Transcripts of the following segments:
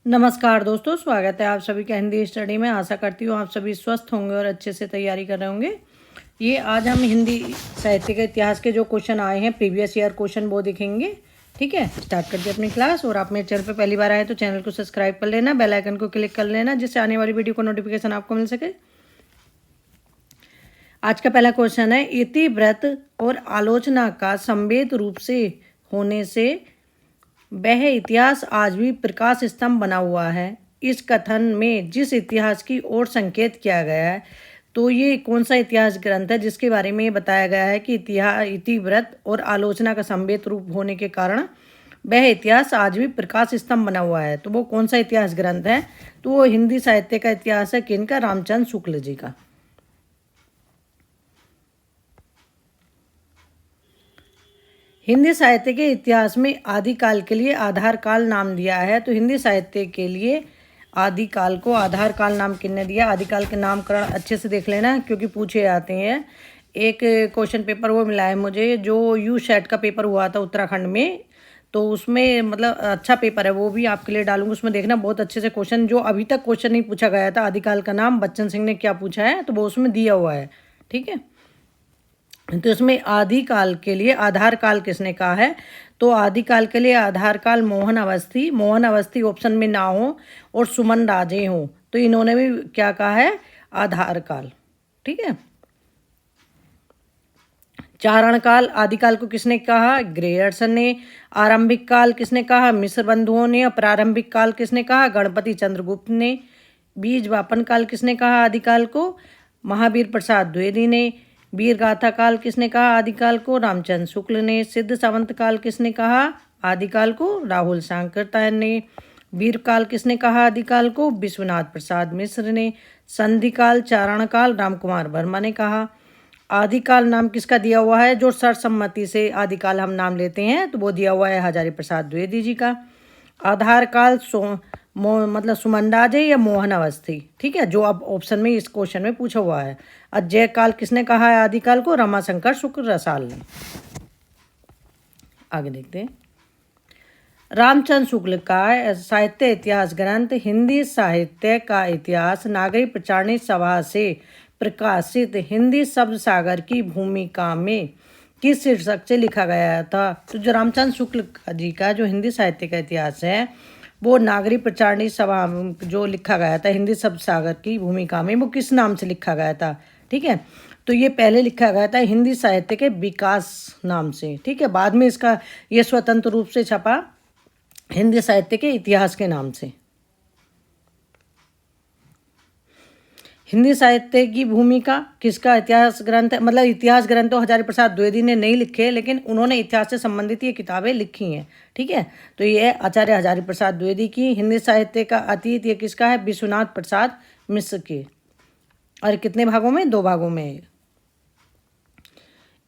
नमस्कार दोस्तों, स्वागत है आप सभी का हिंदी स्टडी में। आशा करती हूँ आप सभी स्वस्थ होंगे और अच्छे से तैयारी कर रहे होंगे। ये आज हम हिंदी साहित्य के इतिहास के जो क्वेश्चन आए हैं, प्रीवियस ईयर क्वेश्चन, वो देखेंगे। ठीक है, स्टार्ट करते हैं अपनी क्लास। और आप मेरे चैनल पर पहली बार आए तो चैनल को सब्सक्राइब कर लेना, बेल आइकन को क्लिक कर लेना, जिससे आने वाली वीडियो को नोटिफिकेशन आपको मिल सके। आज का पहला क्वेश्चन है, इतिवृत्त और आलोचना का संवेद रूप से होने से वह इतिहास आज भी प्रकाश स्तंभ बना हुआ है। इस कथन में जिस इतिहास की ओर संकेत किया गया है, तो ये कौन सा इतिहास ग्रंथ है जिसके बारे में ये बताया गया है कि इतिवृत्त और आलोचना का संवेद रूप होने के कारण वह इतिहास आज भी प्रकाश स्तंभ बना हुआ है। तो वो कौन सा इतिहास ग्रंथ है? तो वो हिंदी साहित्य का इतिहास है। किनका? रामचंद्र शुक्ल जी का। हिंदी साहित्य के इतिहास में आदिकाल के लिए आधार काल नाम दिया है। तो हिंदी साहित्य के लिए आदिकाल को आधार काल नाम किसने दिया? आदिकाल के नामकरण अच्छे से देख लेना, क्योंकि पूछे जाते हैं। एक क्वेश्चन पेपर वो मिला है मुझे, जो यू सेट का पेपर हुआ था उत्तराखंड में, तो उसमें मतलब अच्छा पेपर है, वो भी आपके लिए डालूंगी। उसमें देखना बहुत अच्छे से क्वेश्चन, जो अभी तक क्वेश्चन नहीं पूछा गया था, आदिकाल का नाम बच्चन सिंह ने क्या पूछा है, तो वो उसमें दिया हुआ है। ठीक है, तो इसमें आदिकाल के लिए आधार काल किसने कहा है? तो आदिकाल के लिए आधार काल मोहन अवस्थी ऑप्शन में ना हो और सुमन राजे हो, तो इन्होंने भी क्या कहा है? आधार काल। ठीक है, चारण काल आदिकाल को किसने कहा? ग्रेयर्सन ने। आरंभिक काल किसने कहा? मिस्र बंधुओं ने। और प्रारंभिक काल किसने कहा? गणपति चंद्रगुप्त ने। बीज वापन काल किसने कहा आदिकाल को? महावीर प्रसाद द्विवेदी ने। वीर गाथा काल किसने कहा आदिकाल को? रामचंद्र शुक्ल ने। सिद्ध सावंत काल किसने कहा आदिकाल को? राहुल सांकृत्यायन ने। वीर काल किसने कहा आदिकाल को? विश्वनाथ प्रसाद मिश्र ने। संधि काल चारण काल रामकुमार वर्मा ने कहा। आदिकाल नाम किसका दिया हुआ है? जो सर्वसम्मति से आदिकाल हम नाम लेते हैं, तो वो दिया हुआ है हजारी प्रसाद द्विवेदी जी का। आधार काल मतलब सुमन राजे या मोहन अवस्थी। ठीक है, जो अब ऑप्शन में इस क्वेश्चन में पूछा हुआ है। अजय काल किसने कहा है आदिकाल को? रमाशंकर शुक्ल रसाल ने। आगे देखते हैं। रामचंद्र शुक्ल का साहित्य इतिहास ग्रंथ हिंदी साहित्य का इतिहास नागरिक प्रचारणी सभा से प्रकाशित हिंदी शब्द सागर की भूमिका में किस शीर्षक से लिखा गया था? तो जो रामचंद्र शुक्ल जी का जो हिंदी साहित्य का इतिहास है, वो नागरिक प्रचारणी सभा जो लिखा गया था हिंदी शब्द सागर की भूमिका में, वो किस नाम से लिखा गया था? ठीक है, तो ये पहले लिखा गया था हिंदी साहित्य के विकास नाम से। ठीक है, बाद में इसका ये स्वतंत्र रूप से छपा हिंदी साहित्य के इतिहास के नाम से। हिंदी साहित्य की भूमिका किसका इतिहास ग्रंथ है? मतलब इतिहास ग्रंथ तो हजारी प्रसाद द्विवेदी ने नहीं लिखे, लेकिन उन्होंने इतिहास से संबंधित ये किताबें लिखी हैं। ठीक है, तो ये आचार्य हजारी प्रसाद द्विवेदी की। हिंदी साहित्य का अतीत ये किसका है? विश्वनाथ प्रसाद मिश्र की। और कितने भागों में? 2 भागों में।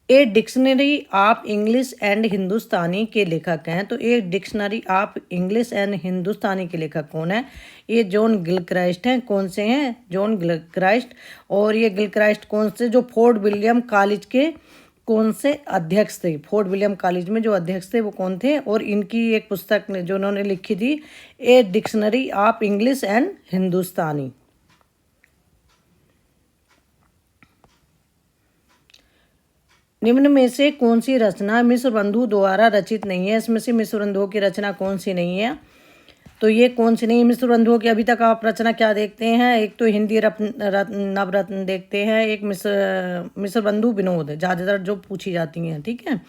A dictionary of English and Hindustani के लेखक हैं। तो a dictionary of English and Hindustani के लेखक कौन है? ये जॉन गिलक्राइस्ट हैं। कौन से हैं? John Gilchrist. और ये गिलक्राइस्ट कौन से? जो फोर्ट विलियम कॉलेज के कौन से अध्यक्ष थे? फोर्ट विलियम कॉलेज में जो अध्यक्ष थे वो कौन थे? और इनकी एक पुस्तक जो उन्होंने लिखी थी, a dictionary of English and Hindustani. निम्न में से कौन सी रचना मिश्र बंधु द्वारा रचित नहीं है? इसमें से मिश्र बंधुओं की रचना कौन सी नहीं है? तो ये कौन सी नहीं है मिश्र बंधुओं की? अभी तक आप रचना क्या देखते हैं? एक तो हिंदी नवरत्न देखते हैं, एक मिश्र बंधु विनोद, ज़्यादातर जो पूछी जाती हैं। ठीक है,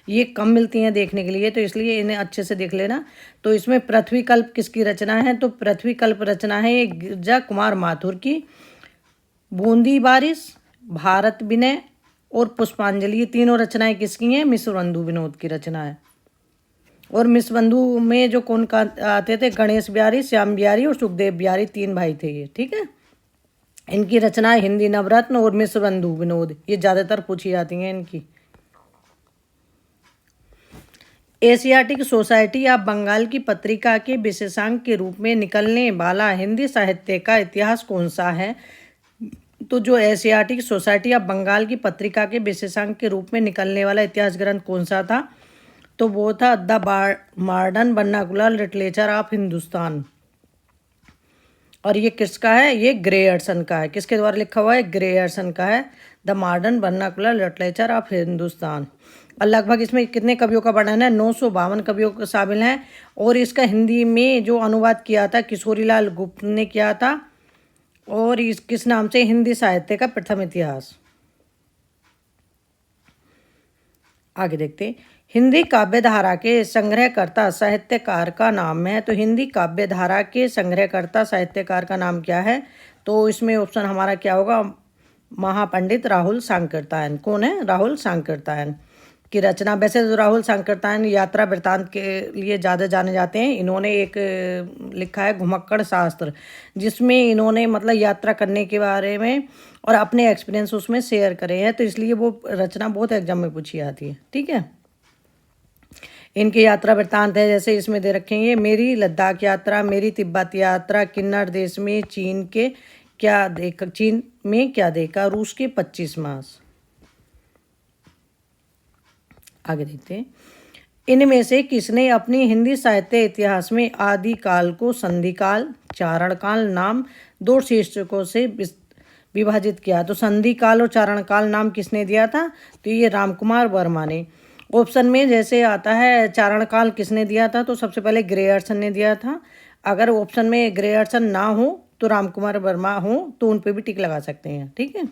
ये कम मिलती हैं देखने के लिए, तो इसलिए इन्हें अच्छे से देख लेना। तो इसमें पृथ्वी कल्प किसकी रचना है? तो पृथ्वी कल्प रचना है गिरजा कुमार माथुर की। बूंदी बारिश, भारत विनय और पुष्पांजलि, ये तीनों रचनाएं किसकी हैं? मिश्र बंधु विनोद की रचना है। और मिश्र बंधु में जो कौन का आते थे? गणेश बिहारी, श्याम बिहारी और सुखदेव बिहारी, 3 भाई थे ये। ठीक है, इनकी रचनाएं हिंदी नवरत्न और मिश्र बंधु विनोद, ये ज़्यादातर पूछी जाती हैं इनकी। एशियाटिक सोसाइटी ऑफ बंगाल की पत्रिका के विशेषांक के रूप में निकलने वाला हिंदी साहित्य का इतिहास कौन सा है? तो जो एशियाटिक सोसाइटी ऑफ बंगाल की पत्रिका के विशेषांक के रूप में निकलने वाला इतिहास ग्रंथ कौन सा था? तो वो था the modern vernacular literature of Hindustan. और ये किसका है? ये ग्रेयर्सन का है। किसके द्वारा लिखा हुआ है? ग्रेयर्सन का है, the modern vernacular literature of Hindustan. और लगभग इसमें कितने कवियों का वर्णन है? 952 कवियों को शामिल हैं। और इसका हिंदी में जो अनुवाद किया था किशोरीलाल गुप्त ने किया था। और इस किस नाम से? हिंदी साहित्य का प्रथम इतिहास। आगे देखते हैं। हिंदी काव्य धारा के संग्रहकर्ता साहित्यकार का नाम है। तो हिंदी काव्य धारा के संग्रहकर्ता साहित्यकार का नाम क्या है? तो इसमें ऑप्शन हमारा क्या होगा? महापंडित राहुल सांकृत्यायन। कौन है? राहुल सांकृत्यायन की रचना। वैसे तो राहुल सांकृत्यायन यात्रा वृत्तांत के लिए ज़्यादा जाने जाते हैं। इन्होंने एक लिखा है घुमक्कड़ शास्त्र, जिसमें इन्होंने मतलब यात्रा करने के बारे में और अपने एक्सपीरियंस उसमें शेयर करे हैं। तो इसलिए वो रचना बहुत एग्जाम में पूछी जाती है। ठीक है, इनके यात्रा वृत्तांत है जैसे इसमें दे रखेंगे। मेरी लद्दाख यात्रा, मेरी तिब्बत यात्रा, किन्नर देश में चीन में क्या देखा, रूस के 25 मास। आगे देखते हैं। इनमें से किसने अपनी हिंदी साहित्य इतिहास में आदिकाल को संधिकाल, चारणकाल नाम दो शीर्षकों से विभाजित किया? तो संधिकाल और चारणकाल नाम किसने दिया था? तो ये रामकुमार वर्मा ने। ऑप्शन में जैसे आता है चारणकाल किसने दिया था? तो सबसे पहले ग्रेयर्सन ने दिया था। अगर ऑप्शन में ग्रेयर्सन ना हो तो रामकुमार वर्मा हो तो उन पे भी टिक लगा सकते हैं। ठीक है,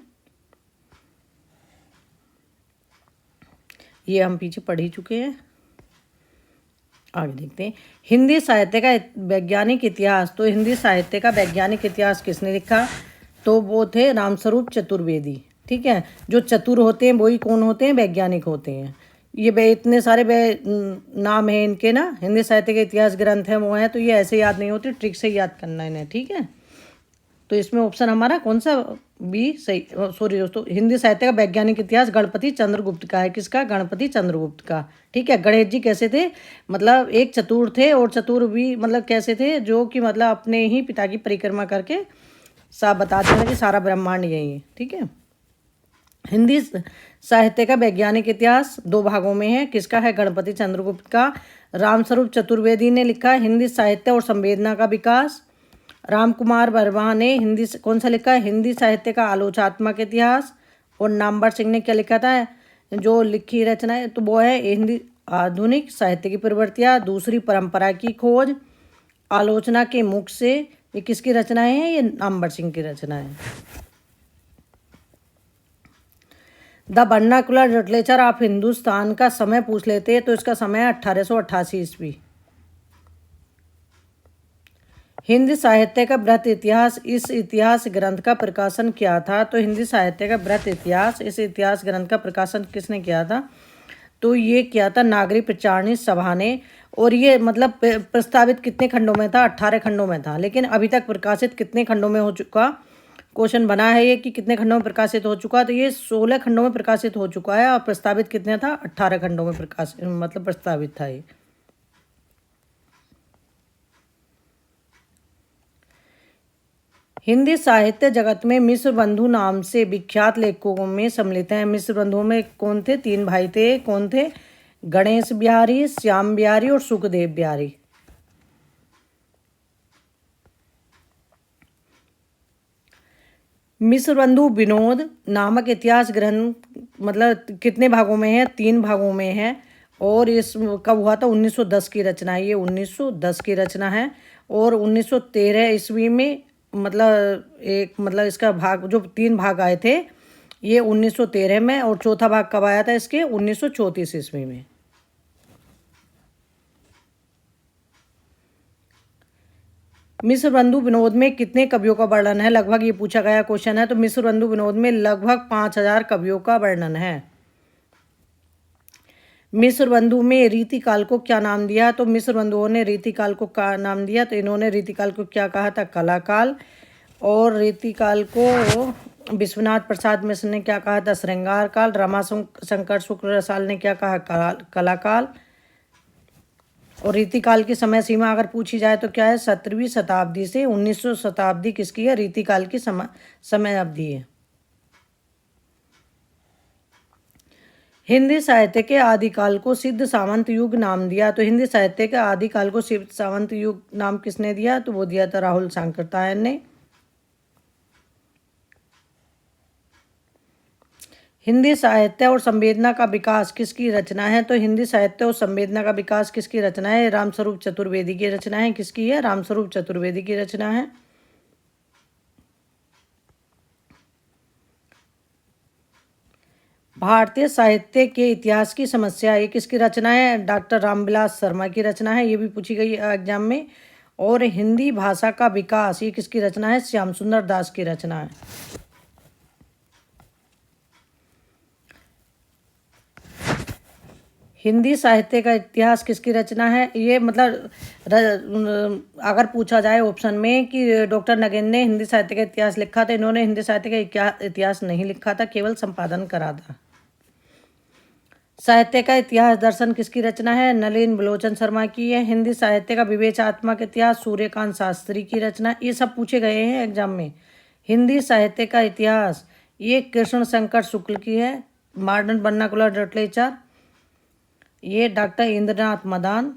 ये हम पीछे पढ़ ही चुके हैं। आगे देखते हैं। हिंदी साहित्य का वैज्ञानिक इतिहास। तो हिंदी साहित्य का वैज्ञानिक इतिहास किसने लिखा? तो वो थे रामस्वरूप चतुर्वेदी। ठीक है, जो चतुर होते हैं वही कौन होते हैं? वैज्ञानिक होते हैं। ये इतने सारे नाम हैं इनके ना, हिंदी साहित्य के इतिहास ग्रंथ हैं वो हैं, तो ये ऐसे याद नहीं होते, ट्रिक से याद करना है इन्हें। ठीक है, तो इसमें ऑप्शन हमारा कौन सा? बी सही। सॉरी दोस्तों, हिंदी साहित्य का वैज्ञानिक इतिहास गणपति चंद्रगुप्त का है। किसका? गणपति चंद्रगुप्त का। ठीक है, गणेश जी कैसे थे? मतलब एक चतुर थे, और चतुर भी मतलब कैसे थे? जो कि मतलब अपने ही पिता की परिक्रमा करके साफ बताते हैं कि सारा ब्रह्मांड यही है। ठीक है, हिंदी साहित्य का वैज्ञानिक इतिहास दो भागों में है। किसका है? गणपति चंद्रगुप्त का। रामस्वरूप चतुर्वेदी ने लिखा है हिंदी साहित्य और संवेदना का विकास। रामकुमार वर्मा ने हिंदी कौन सा लिखा है? हिंदी साहित्य का आलोचनात्मक इतिहास। और नामवर सिंह ने क्या लिखा था? जो लिखी रचना है तो वो है हिंदी आधुनिक साहित्य की प्रवृत्तियाँ, दूसरी परंपरा की खोज, आलोचना के मुख से। ये किसकी रचनाएं हैं? ये नामवर सिंह की रचना है। The vernacular literature of Hindustan का समय पूछ लेते हैं तो इसका समय है 1888 ईस्वी। हिंदी साहित्य का बृहत इतिहास। इस इतिहास ग्रंथ का प्रकाशन किया था? तो हिंदी साहित्य का बृहत इतिहास, इस इतिहास ग्रंथ का प्रकाशन किसने किया था? तो ये किया था नागरिक प्रचारणी सभा ने। और ये मतलब प्रस्तावित कितने खंडों में था? 18 खंडों में था। लेकिन अभी तक प्रकाशित कितने खंडों में हो चुका? क्वेश्चन बना है ये कि कितने खंडों में प्रकाशित हो चुका। तो ये 16 खंडों में प्रकाशित हो चुका है। और प्रस्तावित कितने था? 18 खंडों में प्रकाशित मतलब प्रस्तावित था ये। हिंदी साहित्य जगत में मिश्र बंधु नाम से विख्यात लेखकों में सम्मिलित हैं। मिश्र बंधुओं में कौन थे? 3 भाई थे। कौन थे? गणेश बिहारी, श्याम बिहारी और सुखदेव बिहारी। मिश्र बंधु विनोद नामक इतिहास ग्रंथ मतलब कितने भागों में है? 3 भागों में है। और इस कब हुआ था? 1910 की रचना है। ये 1910 की रचना है। और 1913 ईस्वी में मतलब एक मतलब इसका भाग जो 3 भाग आए थे ये 1913 में। और चौथा भाग कब आया था इसके? 1934 ईस्वी में। मिश्र बंधु विनोद में कितने कवियों का वर्णन है? लगभग ये पूछा गया क्वेश्चन है। तो मिश्र बंधु विनोद में लगभग 5000 कवियों का वर्णन है। मिश्र बंधु में रीतिकाल को क्या नाम दिया? तो मिश्र बंधुओं ने रीतिकाल को क्या नाम दिया? तो इन्होंने रीतिकाल को क्या कहा था? कलाकाल। और रीतिकाल को विश्वनाथ प्रसाद मिश्र ने क्या कहा था? श्रृंगार काल। रमाशंकर शुक्ल रसाल ने क्या कहा? कलाकाल। और रीतिकाल की समय सीमा अगर पूछी जाए तो क्या है? 17वीं शताब्दी से 1900 शताब्दी किसकी है? रीतिकाल की समय अवधि है। हिंदी साहित्य के आदिकाल को सिद्ध सावंत युग नाम दिया। तो हिंदी साहित्य के आदिकाल को सिद्ध सावंत युग नाम किसने दिया? तो वो दिया था राहुल सांकृत्यायन ने। हिंदी साहित्य और संवेदना का विकास किसकी रचना है? तो हिंदी साहित्य और संवेदना का विकास किसकी रचना है? रामस्वरूप चतुर्वेदी की रचना है। किसकी है? रामस्वरूप चतुर्वेदी की रचना है। भारतीय साहित्य के इतिहास की समस्या, ये किसकी रचना है? डॉक्टर रामविलास शर्मा की रचना है। ये भी पूछी गई है एग्जाम में। और हिंदी भाषा का विकास, ये किसकी रचना है? श्याम सुंदर दास की रचना है। हिंदी साहित्य का इतिहास किसकी रचना है? ये मतलब अगर पूछा जाए ऑप्शन में कि डॉक्टर नगेन ने हिंदी साहित्य का इतिहास लिखा था, इन्होंने हिंदी साहित्य का इतिहास नहीं लिखा था, केवल संपादन करा था। साहित्य का इतिहास दर्शन किसकी रचना है? नलिन बलोचन शर्मा की है। हिंदी साहित्य का विवेचनात्मक इतिहास सूर्यकांत शास्त्री की रचना। ये सब पूछे गए हैं एग्जाम में। हिंदी साहित्य का इतिहास, ये कृष्ण शंकर शुक्ल की है। मॉडर्न वर्नाकुलर लिटरेचर, ये डॉक्टर इंद्रनाथ मदान।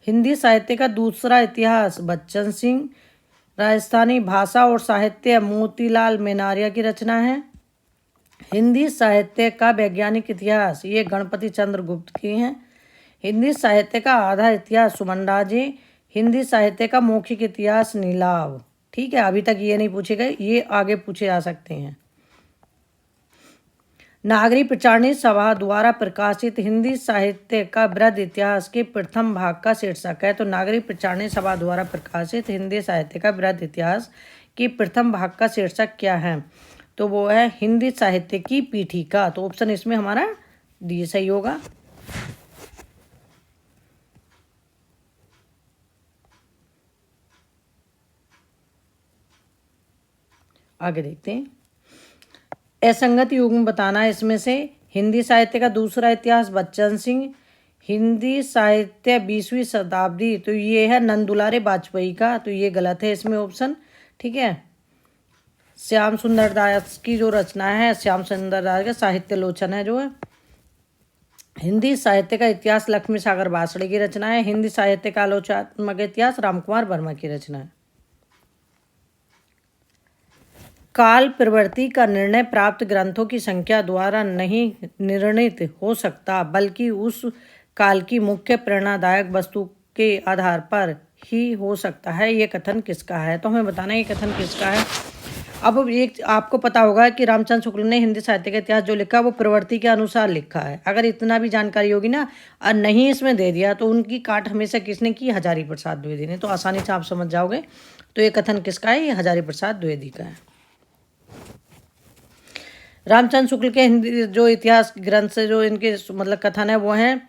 हिंदी साहित्य का दूसरा इतिहास बच्चन सिंह। राजस्थानी भाषा और साहित्य मोतीलाल मेनारिया की रचना है। हिंदी साहित्य का वैज्ञानिक इतिहास, ये गणपति चंद्र गुप्त की हैं। हिंदी साहित्य का आधा इतिहास सुमन राजे। हिंदी साहित्य का मौखिक इतिहास नीलाव। ठीक है, अभी तक ये नहीं पूछे गए, ये आगे पूछे जा सकते हैं। नागरिक प्रचारणी सभा द्वारा प्रकाशित हिंदी साहित्य का वृहद इतिहास के प्रथम भाग का शीर्षक है। तो नागरिक प्रचारणी सभा द्वारा प्रकाशित हिंदी साहित्य का वृहद इतिहास के प्रथम भाग का शीर्षक क्या है? तो वो है हिंदी साहित्य की पीठिका। तो ऑप्शन इसमें हमारा डी सही होगा। आगे देखते हैं। असंगत युग्म बताना इसमें से। हिंदी साहित्य का दूसरा इतिहास बच्चन सिंह। हिंदी साहित्य 20वीं शताब्दी, तो ये है नंदुलारे वाजपेयी का। तो ये गलत है इसमें ऑप्शन। ठीक है, श्याम सुंदर दास की जो रचना है, श्याम सुंदर दास का साहित्य लोचन है जो है। हिंदी साहित्य का इतिहास लक्ष्मी सागर बासड़े की रचना है। हिंदी साहित्य का आलोचनात्मक इतिहास रामकुमार वर्मा की रचना है। काल प्रवृत्ति का निर्णय प्राप्त ग्रंथों की संख्या द्वारा नहीं निर्णित हो सकता, बल्कि उस काल की मुख्य प्रेरणादायक वस्तु के आधार पर ही हो सकता है। ये कथन किसका है? तो हमें बताना ये कथन किसका है। अब एक आपको पता होगा कि रामचंद्र शुक्ल ने हिंदी साहित्य का इतिहास जो लिखा वो प्रवृत्ति के अनुसार लिखा है। अगर इतना भी जानकारी होगी ना और नहीं इसमें दे दिया तो उनकी काट हमेशा किसने की? हजारी प्रसाद द्विवेदी ने। तो आसानी से आप समझ जाओगे। तो ये कथन किसका है? ये हजारी प्रसाद द्विवेदी का है। रामचंद्र शुक्ल के हिंदी जो इतिहास ग्रंथ से जो इनके मतलब कथन है वो है,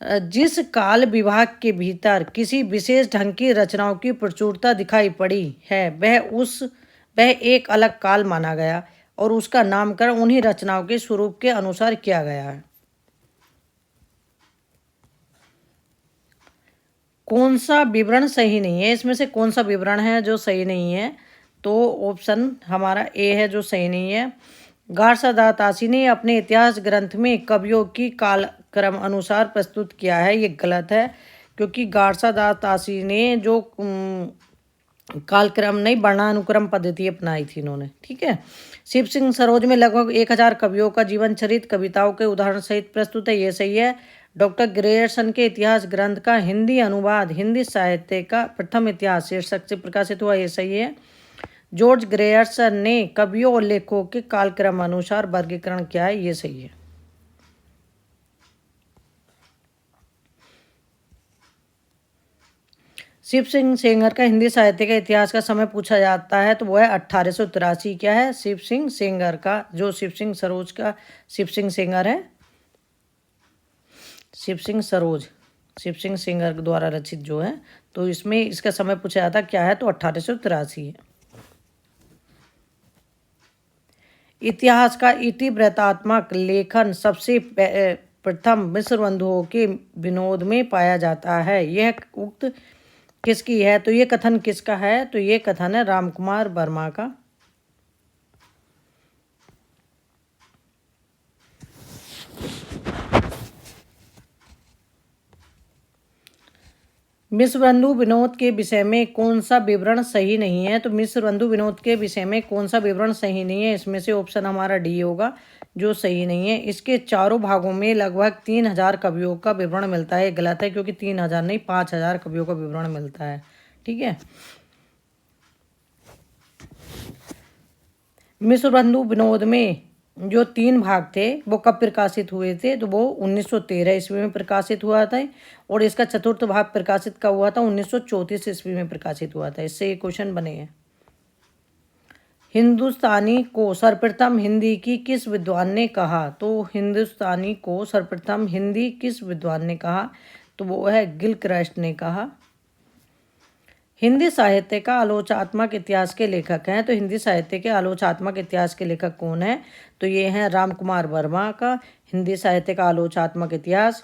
जिस काल विभाग के भीतर किसी विशेष ढंग की रचनाओं की प्रचुरता दिखाई पड़ी है वह एक अलग काल माना गया और उसका नामकरण उन्हीं रचनाओं के स्वरूप के अनुसार किया गया है। कौन सा विवरण सही नहीं है? इसमें से कौन सा विवरण है जो सही नहीं है? तो ऑप्शन हमारा ए है जो सही नहीं है। गारसादास तासी ने अपने इतिहास ग्रंथ में कवियों की कालक्रम अनुसार प्रस्तुत किया है। ये गलत है, क्योंकि गारसादास तासी ने जो कालक्रम नहीं वर्णानुक्रम पद्धति अपनाई थी इन्होंने। ठीक है। शिव सिंह सरोज में लगभग 1000 कवियों का जीवन चरित कविताओं के उदाहरण सहित प्रस्तुत है। ये सही है। डॉक्टर ग्रेयर्सन के इतिहास ग्रंथ का हिंदी अनुवाद हिंदी साहित्य का प्रथम इतिहास शीर्षक से प्रकाशित हुआ। ये सही है। जॉर्ज ग्रेयर्सन ने कवियों और लेखकों के कालक्रम अनुसार वर्गीकरण किया है। ये सही है। शिव सिंह सेंगर का हिंदी साहित्य के इतिहास का समय पूछा जाता है तो वो है 1883। क्या है? शिव सिंह सेंगर का, जो शिव सिंह सरोज का शिव सिंह सेंगर है, शिव सिंह सरोज शिव सिंह सेंगर द्वारा रचित जो है, तो इसमें इसका समय पूछा जाता क्या है? तो 1883 है। इतिहास का इतिवृत्तात्मक लेखन सबसे प्रथम मिस्र बंधुओं के विनोद में पाया जाता है। यह उक्त किसकी है? तो ये कथन किसका है? तो ये कथन है रामकुमार वर्मा का। मिश्र बंधु विनोद के विषय में कौन सा विवरण सही नहीं है? तो मिश्र बंधु विनोद के विषय में कौन सा विवरण सही नहीं है? इसमें से ऑप्शन हमारा डी होगा जो सही नहीं है। इसके चारों भागों में लगभग 3000 कवियों का विवरण मिलता है। गलत है, क्योंकि 3000 नहीं 5000 कवियों का विवरण मिलता है। ठीक है। मिश्र बंधु विनोद में जो 3 भाग थे वो कब प्रकाशित हुए थे? तो वो 1913 ईस्वी में प्रकाशित हुआ था। और इसका चतुर्थ भाग प्रकाशित कब हुआ था? 1934 ईस्वी में प्रकाशित हुआ था। इससे ये क्वेश्चन बने हैं। हिंदुस्तानी को सर्वप्रथम हिंदी की किस विद्वान ने कहा? तो हिंदुस्तानी को सर्वप्रथम हिंदी किस विद्वान ने कहा? तो वो है गिलक्रास्ट ने कहा। हिंदी साहित्य का आलोचनात्मक इतिहास के लेखक हैं। तो हिंदी साहित्य के आलोचनात्मक इतिहास के लेखक कौन है? तो ये हैं राम कुमार वर्मा का हिंदी साहित्य का आलोचनात्मक इतिहास।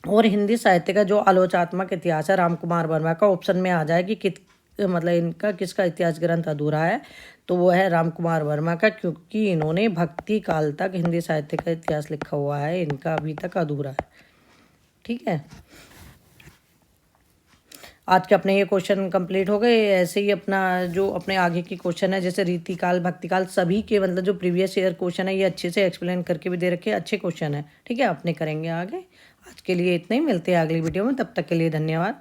और हिंदी साहित्य का जो आलोचनात्मक इतिहास है राम कुमार वर्मा का, ऑप्शन में आ जाए कि मतलब इनका किसका इतिहास ग्रंथ अधूरा है? तो वो है राम कुमार वर्मा का, क्योंकि इन्होंने भक्ति काल तक हिंदी साहित्य का इतिहास लिखा हुआ है, इनका अभी तक अधूरा है। ठीक है। आज के अपने ये क्वेश्चन कंप्लीट हो गए। ऐसे ही अपना जो अपने आगे की क्वेश्चन है, जैसे रीतिकाल, भक्तिकाल, सभी के मतलब जो प्रीवियस ईयर क्वेश्चन है ये अच्छे से एक्सप्लेन करके भी दे रखे, अच्छे क्वेश्चन है। ठीक है, अपने करेंगे आगे। आज के लिए इतना ही, मिलते हैं अगली वीडियो में, तब तक के लिए धन्यवाद।